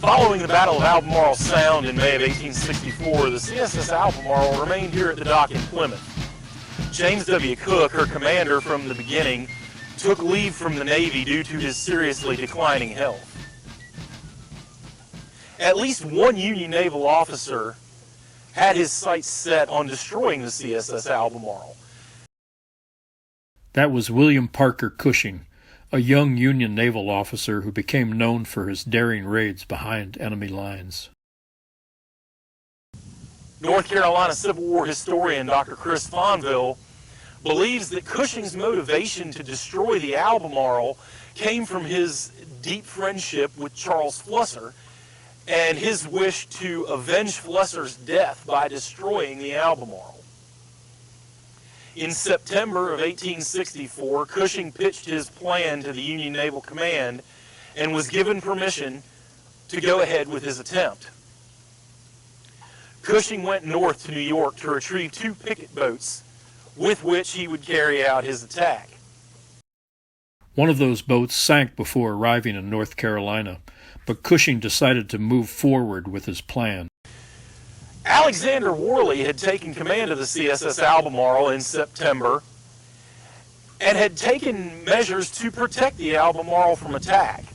Following the Battle of Albemarle Sound in May of 1864, the CSS Albemarle remained here at the dock in Plymouth. James W. Cook, her commander from the beginning, took leave from the Navy due to his seriously declining health. At least one Union naval officer had his sights set on destroying the CSS Albemarle. That was William Parker Cushing, a young Union naval officer who became known for his daring raids behind enemy lines. North Carolina Civil War historian Dr. Chris Fonville believes that Cushing's motivation to destroy the Albemarle came from his deep friendship with Charles Flusser and his wish to avenge Flusser's death by destroying the Albemarle. In September of 1864, Cushing pitched his plan to the Union Naval Command and was given permission to go ahead with his attempt. Cushing went north to New York to retrieve 2 picket boats with which he would carry out his attack. One of those boats sank before arriving in North Carolina, but Cushing decided to move forward with his plan. Alexander Worley had taken command of the CSS Albemarle in September and had taken measures to protect the Albemarle from attack.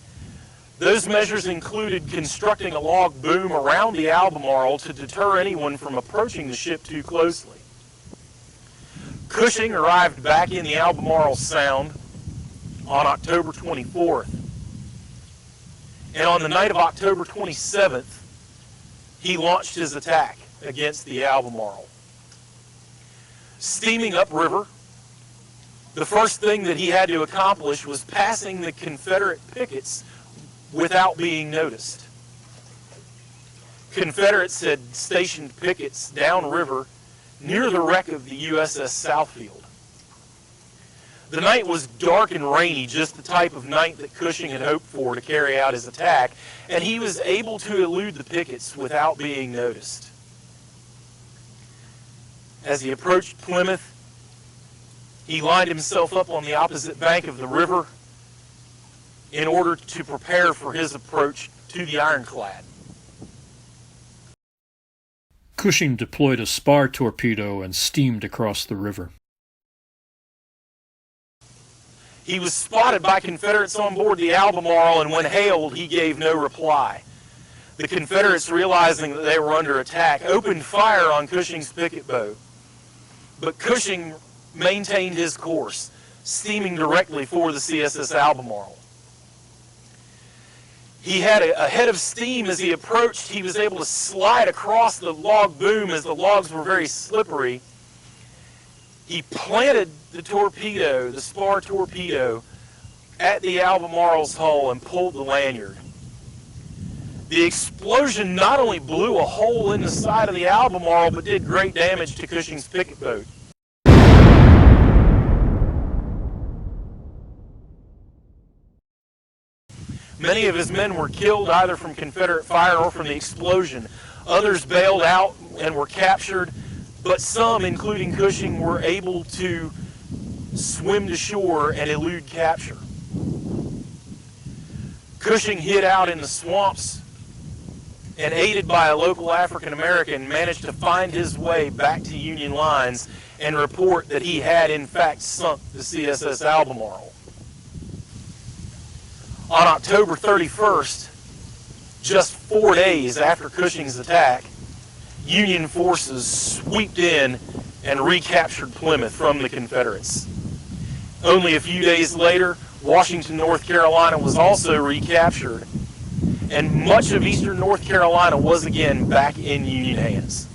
Those measures included constructing a log boom around the Albemarle to deter anyone from approaching the ship too closely. Cushing arrived back in the Albemarle Sound on October 24th. And on the night of October 27th, he launched his attack against the Albemarle. Steaming upriver, the first thing that he had to accomplish was passing the Confederate pickets without being noticed. Confederates had stationed pickets downriver near the wreck of the USS Southfield. The night was dark and rainy, just the type of night that Cushing had hoped for to carry out his attack, and he was able to elude the pickets without being noticed. As he approached Plymouth, he lined himself up on the opposite bank of the river in order to prepare for his approach to the ironclad. Cushing deployed a spar torpedo and steamed across the river. He was spotted by Confederates on board the Albemarle, and when hailed, he gave no reply. The Confederates, realizing that they were under attack, opened fire on Cushing's picket boat. But Cushing maintained his course, steaming directly for the CSS Albemarle. He had a head of steam. As he approached, he was able to slide across the log boom as the logs were very slippery. He planted the torpedo, the spar torpedo, at the Albemarle's hull and pulled the lanyard. The explosion not only blew a hole in the side of the Albemarle, but did great damage to Cushing's picket boat. Many of his men were killed either from Confederate fire or from the explosion. Others bailed out and were captured, but some, including Cushing, were able to swim to shore and elude capture. Cushing hid out in the swamps and, aided by a local African American, managed to find his way back to Union lines and report that he had in fact sunk the CSS Albemarle. On October 31st, just 4 days after Cushing's attack, Union forces swept in and recaptured Plymouth from the Confederates. Only a few days later, Washington, North Carolina was also recaptured, and much of eastern North Carolina was again back in Union hands.